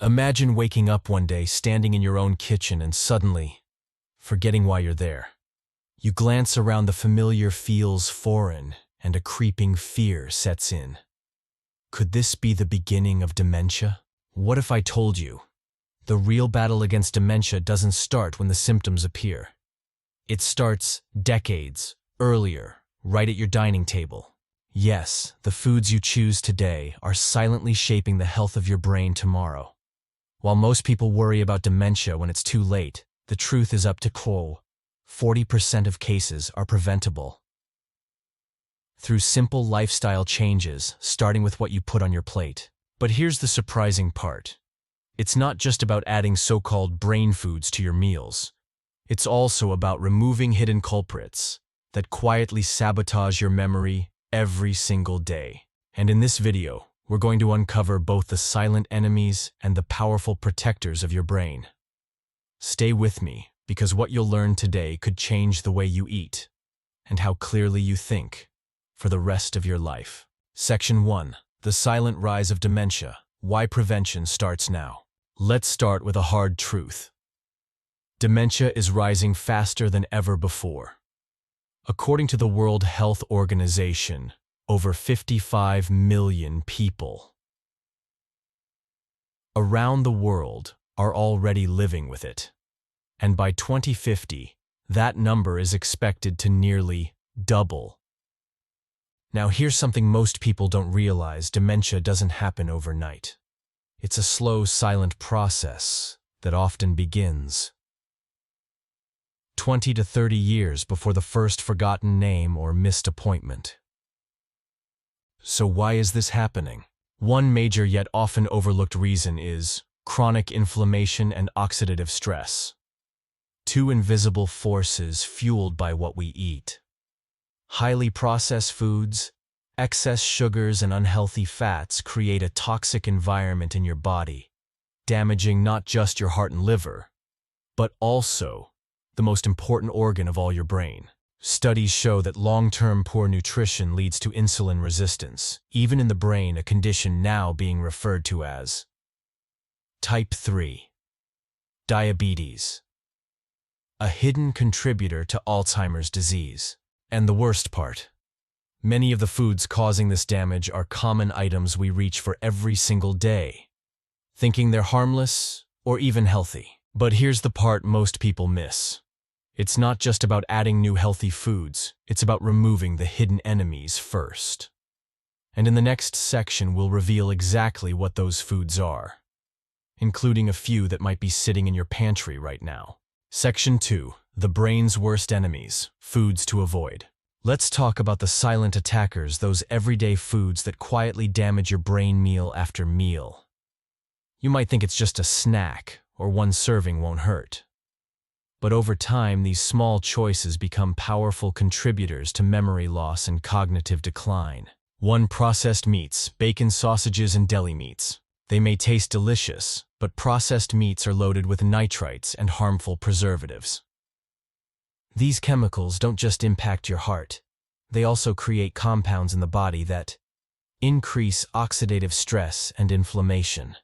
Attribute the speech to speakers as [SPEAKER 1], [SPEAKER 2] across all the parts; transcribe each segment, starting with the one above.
[SPEAKER 1] Imagine waking up one day, standing in your own kitchen and suddenly forgetting why you're there. You glance around, the familiar feels foreign, and a creeping fear sets in. Could this be the beginning of dementia? What if I told you the real battle against dementia doesn't start when the symptoms appear? It starts decades earlier, right at your dining table. Yes, the foods you choose today are silently shaping the health of your brain tomorrow. While most people worry about dementia when it's too late, the truth is up to 40% of cases are preventable through simple lifestyle changes, starting with what you put on your plate. But here's the surprising part. It's not just about adding so-called brain foods to your meals. It's also about removing hidden culprits that quietly sabotage your memory every single day. And in this video, we're going to uncover both the silent enemies and the powerful protectors of your brain. Stay with me, because what you'll learn today could change the way you eat and how clearly you think for the rest of your life. Section 1. The silent rise of dementia. Why prevention starts now. Let's start with a hard truth. Dementia is rising faster than ever before. According to the World Health Organization, over 55 million people around the world are already living with it. And by 2050, that number is expected to nearly double. Now here's something most people don't realize: dementia doesn't happen overnight. It's a slow, silent process that often begins 20 to 30 years before the first forgotten name or missed appointment. So why is this happening? One major yet often overlooked reason is chronic inflammation and oxidative stress. Two invisible forces fueled by what we eat. Highly processed foods, excess sugars, and unhealthy fats create a toxic environment in your body, damaging not just your heart and liver, but also the most important organ of all, your brain. Studies show that long-term poor nutrition leads to insulin resistance, even in the brain, a condition now being referred to as type 3 diabetes, a hidden contributor to Alzheimer's disease. And the worst part, many of the foods causing this damage are common items we reach for every single day, thinking they're harmless or even healthy. But here's the part most people miss. It's not just about adding new healthy foods, it's about removing the hidden enemies first. And in the next section, we'll reveal exactly what those foods are, including a few that might be sitting in your pantry right now. Section 2. The brain's worst enemies, foods to avoid. Let's talk about the silent attackers, those everyday foods that quietly damage your brain meal after meal. You might think it's just a snack, or one serving won't hurt. But over time, these small choices become powerful contributors to memory loss and cognitive decline. 1. Processed meats, bacon, sausages, and deli meats. They may taste delicious, but processed meats are loaded with nitrites and harmful preservatives. These chemicals don't just impact your heart, they also create compounds in the body that increase oxidative stress and inflammation,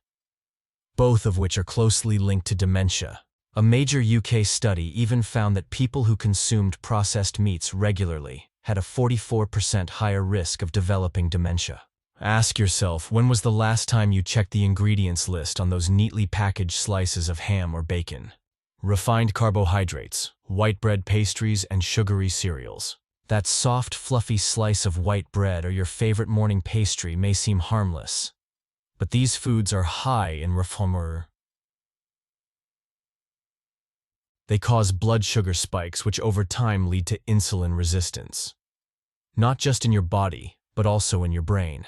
[SPEAKER 1] both of which are closely linked to dementia. A major UK study even found that people who consumed processed meats regularly had a 44% higher risk of developing dementia. Ask yourself, when was the last time you checked the ingredients list on those neatly packaged slices of ham or bacon? Refined carbohydrates, white bread, pastries, and sugary cereals. That soft, fluffy slice of white bread or your favorite morning pastry may seem harmless, but these foods are high in refined. They cause blood sugar spikes, which over time lead to insulin resistance. Not just in your body, but also in your brain.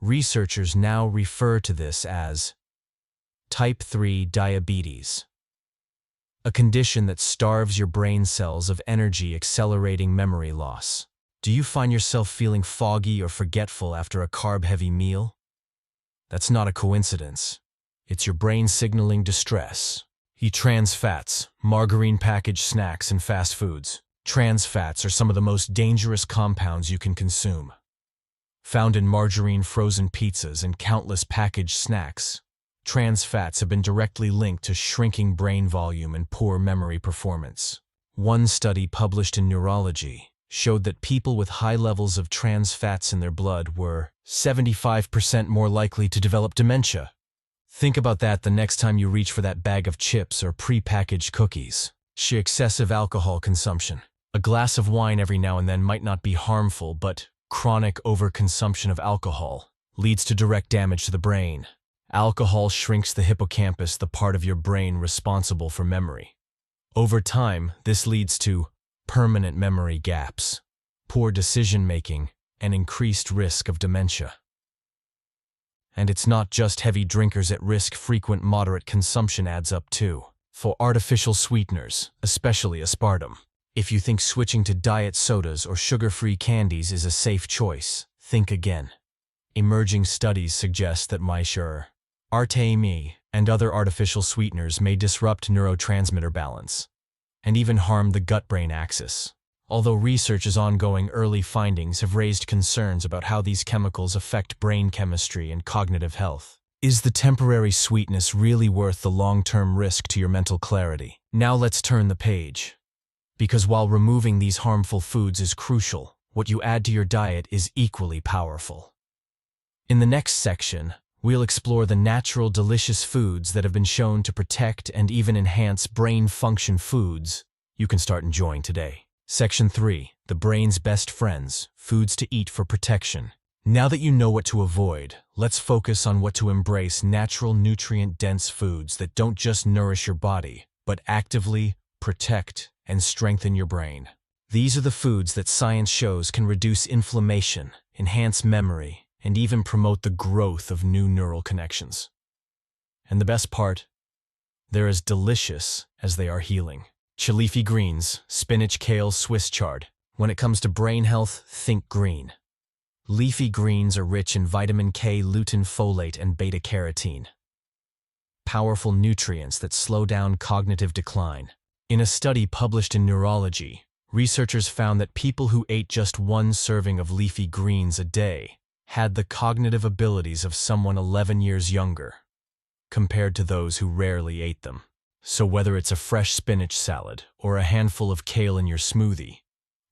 [SPEAKER 1] Researchers now refer to this as type 3 diabetes, a condition that starves your brain cells of energy, accelerating memory loss. Do you find yourself feeling foggy or forgetful after a carb-heavy meal? That's not a coincidence. It's your brain signaling distress. Eat trans fats, margarine packaged snacks, and fast foods. Trans fats are some of the most dangerous compounds you can consume. Found in margarine, frozen pizzas, and countless packaged snacks, Trans fats have been directly linked to shrinking brain volume and poor memory performance. One study published in Neurology showed that people with high levels of trans fats in their blood were 75% more likely to develop dementia. Think about that the next time you reach for that bag of chips or pre-packaged cookies. Excessive alcohol consumption. A glass of wine every now and then might not be harmful, but chronic overconsumption of alcohol leads to direct damage to the brain. Alcohol shrinks the hippocampus, the part of your brain responsible for memory. Over time, this leads to permanent memory gaps, poor decision-making, and increased risk of dementia. And it's not just heavy drinkers at risk. Frequent moderate consumption adds up too. For artificial sweeteners, especially aspartame. If you think switching to diet sodas or sugar-free candies is a safe choice, think again. Emerging studies suggest that aspartame and other artificial sweeteners may disrupt neurotransmitter balance and even harm the gut-brain axis. Although research is ongoing, early findings have raised concerns about how these chemicals affect brain chemistry and cognitive health. Is the temporary sweetness really worth the long-term risk to your mental clarity? Now let's turn the page. Because while removing these harmful foods is crucial, what you add to your diet is equally powerful. In the next section, we'll explore the natural, delicious foods that have been shown to protect and even enhance brain function. Foods you can start enjoying today. Section 3. The brain's best friends, foods to eat for protection. Now that you know what to avoid, let's focus on what to embrace: natural, nutrient-dense foods that don't just nourish your body, but actively protect and strengthen your brain. These are the foods that science shows can reduce inflammation, enhance memory, and even promote the growth of new neural connections. And the best part? They're as delicious as they are healing. Leafy greens, spinach, kale, Swiss chard. When it comes to brain health, think green. Leafy greens are rich in vitamin K, lutein, folate, and beta-carotene. Powerful nutrients that slow down cognitive decline. In a study published in Neurology, researchers found that people who ate just one serving of leafy greens a day had the cognitive abilities of someone 11 years younger, compared to those who rarely ate them. So whether it's a fresh spinach salad or a handful of kale in your smoothie,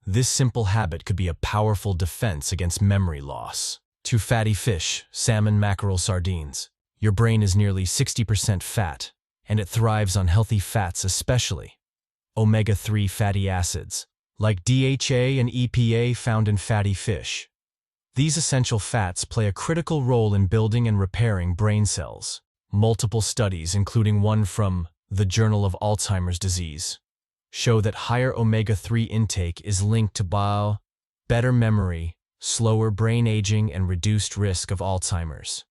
[SPEAKER 1] this simple habit could be a powerful defense against memory loss. To fatty fish, salmon, mackerel, sardines. Your brain is nearly 60% fat, and it thrives on healthy fats, especially omega-3 fatty acids, like DHA and EPA found in fatty fish. These essential fats play a critical role in building and repairing brain cells. Multiple studies, including one from the Journal of Alzheimer's Disease, show that higher omega-3 intake is linked to better memory, slower brain aging, and reduced risk of Alzheimer's.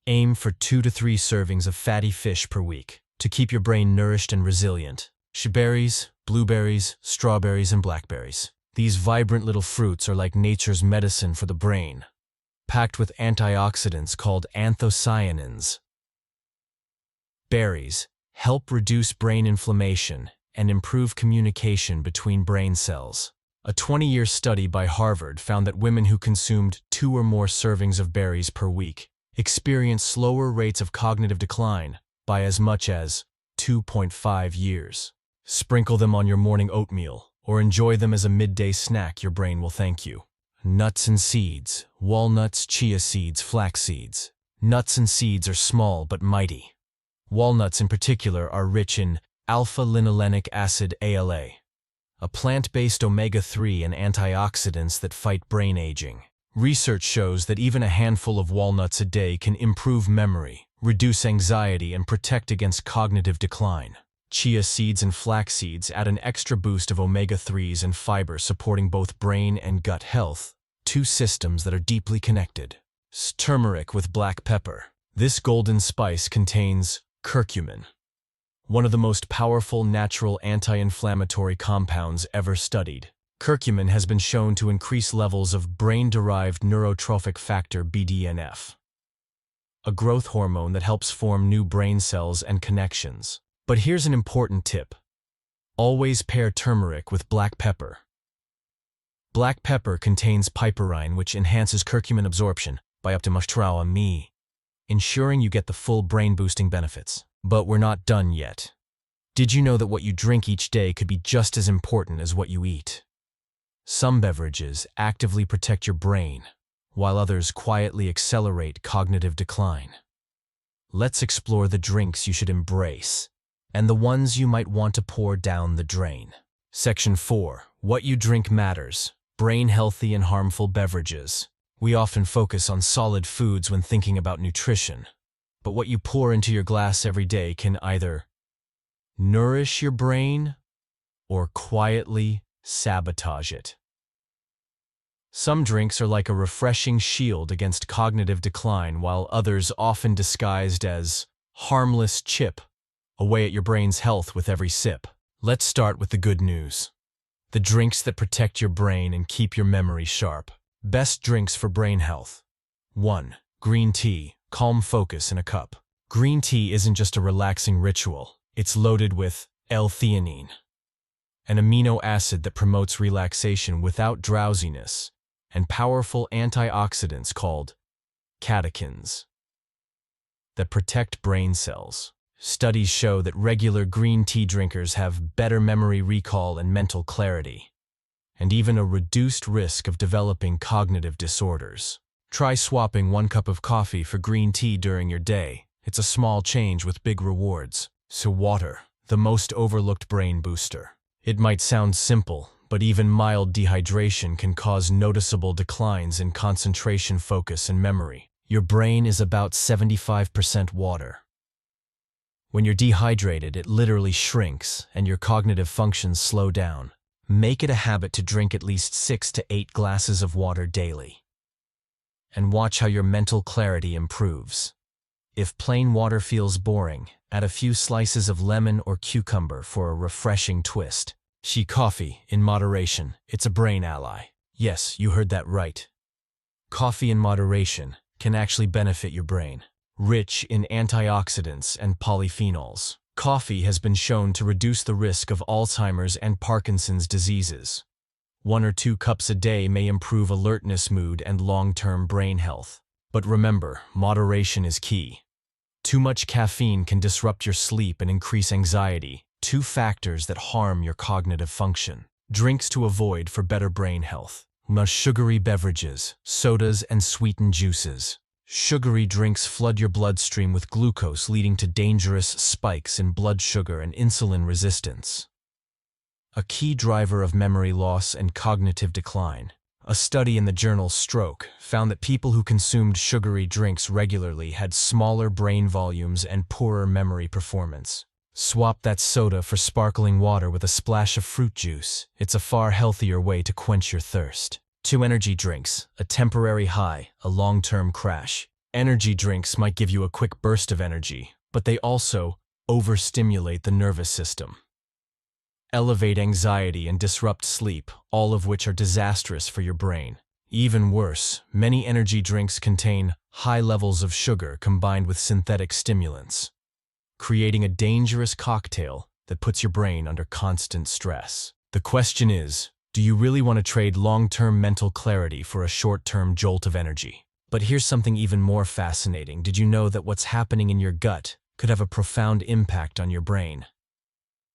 [SPEAKER 1] Aim for 2 to 3 servings of fatty fish per week to keep your brain nourished and resilient. Berries, blueberries, strawberries, and blackberries. These vibrant little fruits are like nature's medicine for the brain, packed with antioxidants called anthocyanins. Berries help reduce brain inflammation and improve communication between brain cells. A 20-year study by Harvard found that women who consumed 2 or more servings of berries per week experienced slower rates of cognitive decline by as much as 2.5 years. Sprinkle them on your morning oatmeal or enjoy them as a midday snack. Your brain will thank you. Nuts and seeds, walnuts, chia seeds, flax seeds. Nuts and seeds are small but mighty. Walnuts in particular are rich in alpha-linolenic acid ALA, a plant-based omega-3 and antioxidants that fight brain aging. Research shows that even a handful of walnuts a day can improve memory, reduce anxiety, and protect against cognitive decline. Chia seeds and flax seeds add an extra boost of omega-3s and fiber, supporting both brain and gut health, 2 systems that are deeply connected. Turmeric with black pepper. This golden spice contains curcumin, one of the most powerful natural anti-inflammatory compounds ever studied. Curcumin has been shown to increase levels of brain-derived neurotrophic factor BDNF, a growth hormone that helps form new brain cells and connections. But here's an important tip. Always pair turmeric with black pepper. Black pepper contains piperine, which enhances curcumin absorption by up to 3%. ensuring you get the full brain-boosting benefits. But we're not done yet. Did you know that what you drink each day could be just as important as what you eat? Some beverages actively protect your brain, while others quietly accelerate cognitive decline. Let's explore the drinks you should embrace and the ones you might want to pour down the drain. Section 4. What you drink matters. Brain-healthy and harmful beverages. We often focus on solid foods when thinking about nutrition, but what you pour into your glass every day can either nourish your brain or quietly sabotage it. Some drinks are like a refreshing shield against cognitive decline, while others, often disguised as harmless, chip away at your brain's health with every sip. Let's start with the good news. The drinks that protect your brain and keep your memory sharp. Best drinks for brain health. 1. Green tea. Calm focus in a cup. Green tea isn't just a relaxing ritual. It's loaded with L-theanine, an amino acid that promotes relaxation without drowsiness, and powerful antioxidants called catechins that protect brain cells. Studies show that regular green tea drinkers have better memory recall and mental clarity, and even a reduced risk of developing cognitive disorders. Try swapping 1 cup of coffee for green tea during your day. It's a small change with big rewards. So water, the most overlooked brain booster. It might sound simple, but even mild dehydration can cause noticeable declines in concentration, focus, and memory. Your brain is about 75% water. When you're dehydrated, it literally shrinks, and your cognitive functions slow down. Make it a habit to drink at least 6 to 8 glasses of water daily. And watch how your mental clarity improves. If plain water feels boring, add a few slices of lemon or cucumber for a refreshing twist. Coffee, in moderation, it's a brain ally. Yes, you heard that right. Coffee in moderation can actually benefit your brain. Rich in antioxidants and polyphenols, coffee has been shown to reduce the risk of Alzheimer's and Parkinson's diseases. 1 or 2 cups a day may improve alertness, mood, and long-term brain health. But remember, moderation is key. Too much caffeine can disrupt your sleep and increase anxiety, 2 factors that harm your cognitive function. Drinks to avoid for better brain health. Sugary beverages, sodas, and sweetened juices. Sugary drinks flood your bloodstream with glucose, leading to dangerous spikes in blood sugar and insulin resistance, a key driver of memory loss and cognitive decline. A study in the journal Stroke found that people who consumed sugary drinks regularly had smaller brain volumes and poorer memory performance. Swap that soda for sparkling water with a splash of fruit juice. It's a far healthier way to quench your thirst. 2 energy drinks, a temporary high, a long-term crash. Energy drinks might give you a quick burst of energy, but they also overstimulate the nervous system, elevate anxiety, and disrupt sleep, all of which are disastrous for your brain. Even worse, many energy drinks contain high levels of sugar combined with synthetic stimulants, creating a dangerous cocktail that puts your brain under constant stress. The question is, do you really want to trade long-term mental clarity for a short-term jolt of energy? But here's something even more fascinating. Did you know that what's happening in your gut could have a profound impact on your brain?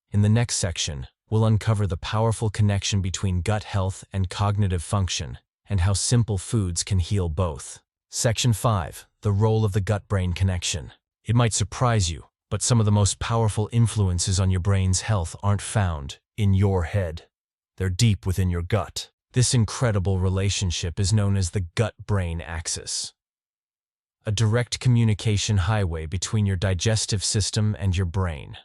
[SPEAKER 1] In the next section, we'll uncover the powerful connection between gut health and cognitive function, and how simple foods can heal both. Section 5. The role of the gut-brain connection. It might surprise you, but some of the most powerful influences on your brain's health aren't found in your head. They're deep within your gut. This incredible relationship is known as the gut-brain axis, a direct communication highway between your digestive system and your brain.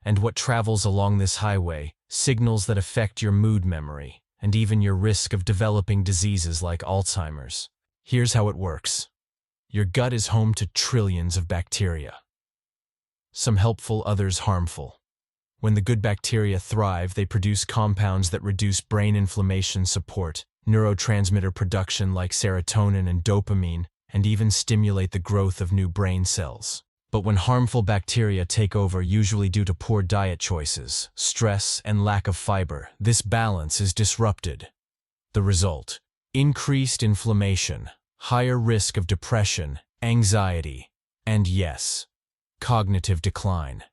[SPEAKER 1] And what travels along this highway, signals that affect your mood, memory, and even your risk of developing diseases like Alzheimer's. Here's how it works. Your gut is home to trillions of bacteria, some helpful, others harmful. When the good bacteria thrive, they produce compounds that reduce brain inflammation, support neurotransmitter production like serotonin and dopamine, and even stimulate the growth of new brain cells. But when harmful bacteria take over, usually due to poor diet choices, stress, and lack of fiber, this balance is disrupted. The result: increased inflammation, higher risk of depression, anxiety, and yes, cognitive decline.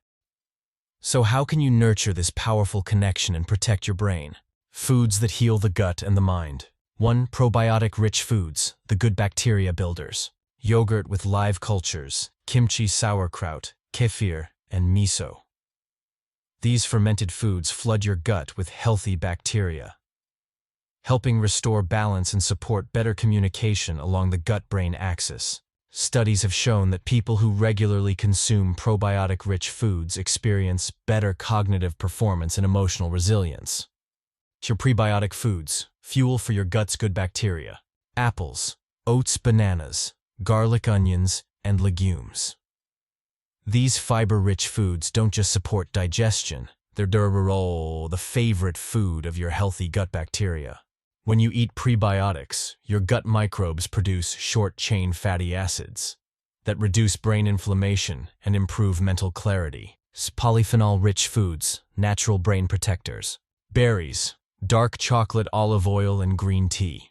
[SPEAKER 1] So how can you nurture this powerful connection and protect your brain? Foods that heal the gut and the mind. 1. Probiotic-rich foods, the good bacteria builders. Yogurt with live cultures, kimchi, sauerkraut, kefir, and miso. These fermented foods flood your gut with healthy bacteria, helping restore balance and support better communication along the gut-brain axis. Studies have shown that people who regularly consume probiotic-rich foods experience better cognitive performance and emotional resilience. Your prebiotic foods, fuel for your gut's good bacteria. Apples, oats, bananas, garlic, onions, and legumes. These fiber-rich foods don't just support digestion, they're the favorite food of your healthy gut bacteria. When you eat prebiotics, your gut microbes produce short-chain fatty acids that reduce brain inflammation and improve mental clarity. Polyphenol-rich foods, natural brain protectors. Berries, dark chocolate, olive oil, and green tea.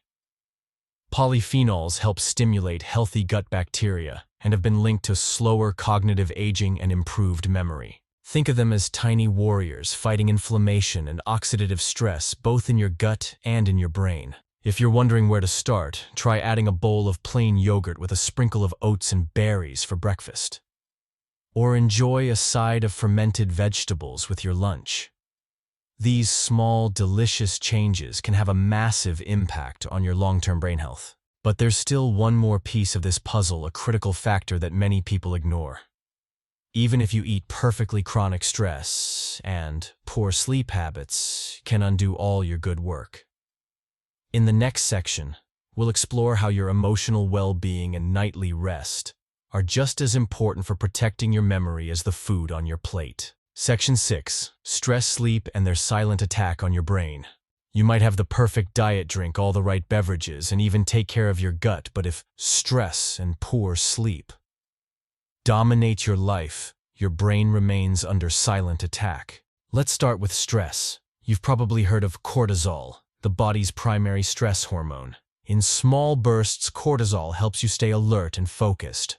[SPEAKER 1] Polyphenols help stimulate healthy gut bacteria and have been linked to slower cognitive aging and improved memory. Think of them as tiny warriors fighting inflammation and oxidative stress both in your gut and in your brain. If you're wondering where to start, try adding a bowl of plain yogurt with a sprinkle of oats and berries for breakfast. Or enjoy a side of fermented vegetables with your lunch. These small, delicious changes can have a massive impact on your long-term brain health. But there's still one more piece of this puzzle, a critical factor that many people ignore. Even if you eat perfectly, chronic stress and poor sleep habits can undo all your good work. In the next section, we'll explore how your emotional well-being and nightly rest are just as important for protecting your memory as the food on your plate. Section 6. Stress, sleep, and their silent attack on your brain. You might have the perfect diet, drink all the right beverages, and even take care of your gut, but if stress and poor sleep dominate your life, your brain remains under silent attack. Let's start with stress. You've probably heard of cortisol, the body's primary stress hormone. In small bursts, cortisol helps you stay alert and focused.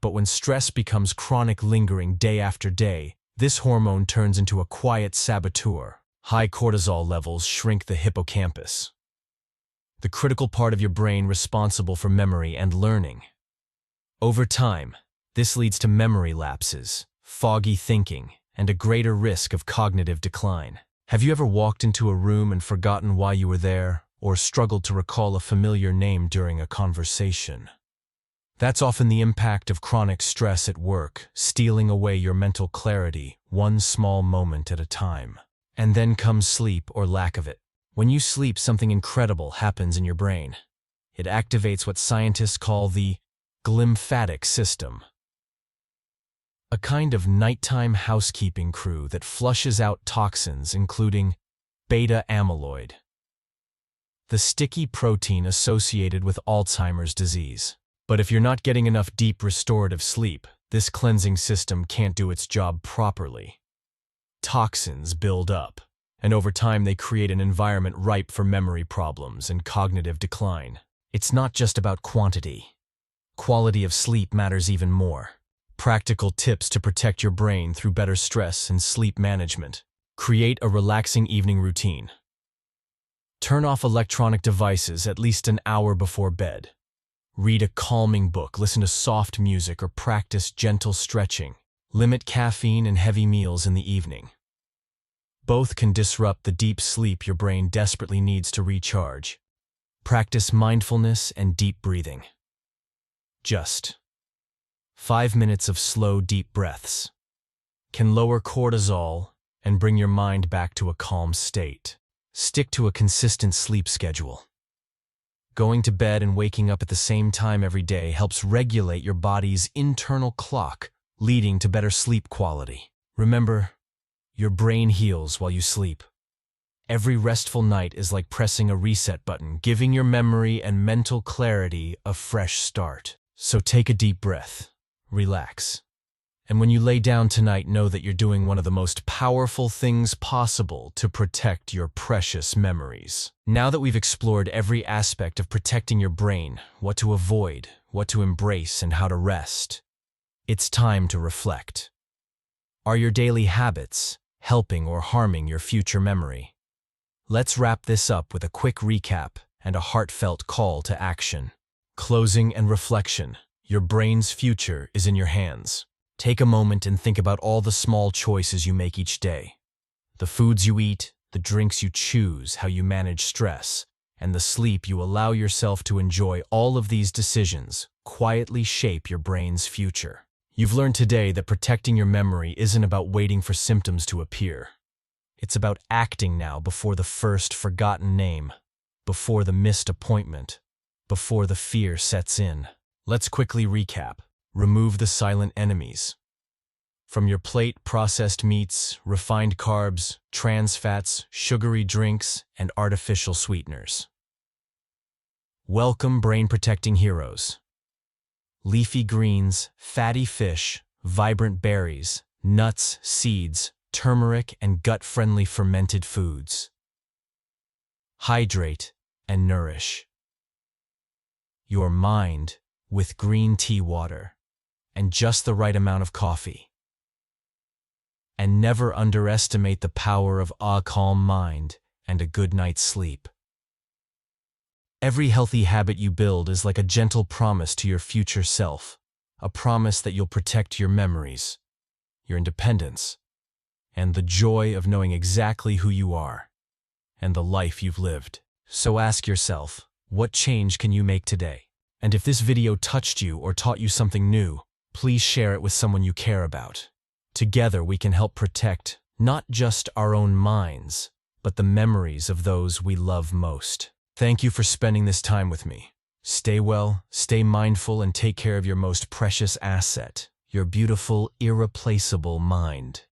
[SPEAKER 1] But when stress becomes chronic, lingering day after day, this hormone turns into a quiet saboteur. High cortisol levels shrink the hippocampus, the critical part of your brain responsible for memory and learning. Over time, this leads to memory lapses, foggy thinking, and a greater risk of cognitive decline. Have you ever walked into a room and forgotten why you were there, or struggled to recall a familiar name during a conversation? That's often the impact of chronic stress at work, stealing away your mental clarity, one small moment at a time. And then comes sleep, or lack of it. When you sleep, something incredible happens in your brain. It activates what scientists call the glymphatic system, a kind of nighttime housekeeping crew that flushes out toxins, including beta amyloid, the sticky protein associated with Alzheimer's disease. But if you're not getting enough deep restorative sleep, this cleansing system can't do its job properly. Toxins build up, and over time they create an environment ripe for memory problems and cognitive decline. It's not just about quantity. Quality of sleep matters even more. Practical tips to protect your brain through better stress and sleep management. Create a relaxing evening routine. Turn off electronic devices at least an hour before bed. Read a calming book, listen to soft music, or practice gentle stretching. Limit caffeine and heavy meals in the evening. Both can disrupt the deep sleep your brain desperately needs to recharge. Practice mindfulness and deep breathing. Just 5 minutes of slow, deep breaths can lower cortisol and bring your mind back to a calm state. Stick to a consistent sleep schedule. Going to bed and waking up at the same time every day helps regulate your body's internal clock, leading to better sleep quality. Remember, your brain heals while you sleep. Every restful night is like pressing a reset button, giving your memory and mental clarity a fresh start. So take a deep breath, relax, And when you lay down tonight, know that you're doing one of the most powerful things possible to protect your precious memories. Now that we've explored every aspect of protecting your brain, what to avoid, what to embrace, and how to rest, it's time to reflect. Are your daily habits helping or harming your future memory? Let's wrap this up with a quick recap and a heartfelt call to action. Closing and reflection. Your brain's future is in your hands. Take a moment and think about all the small choices you make each day. The foods you eat, the drinks you choose, how you manage stress, and the sleep you allow yourself to enjoy. All of these decisions quietly shape your brain's future. You've learned today that protecting your memory isn't about waiting for symptoms to appear. It's about acting now before the first forgotten name, before the missed appointment, before the fear sets in. Let's quickly recap. Remove the silent enemies. From your plate, processed meats, refined carbs, trans fats, sugary drinks, and artificial sweeteners. Welcome brain-protecting heroes. Leafy greens, fatty fish, vibrant berries, nuts, seeds, turmeric, and gut-friendly fermented foods. Hydrate and nourish your mind with green tea water and just the right amount of coffee. And never underestimate the power of a calm mind and a good night's sleep. Every healthy habit you build is like a gentle promise to your future self, a promise that you'll protect your memories, your independence, and the joy of knowing exactly who you are and the life you've lived. So ask yourself, what change can you make today? And if this video touched you or taught you something new, please share it with someone you care about. Together we can help protect not just our own minds, but the memories of those we love most. Thank you for spending this time with me. Stay well, stay mindful, and take care of your most precious asset, your beautiful, irreplaceable mind.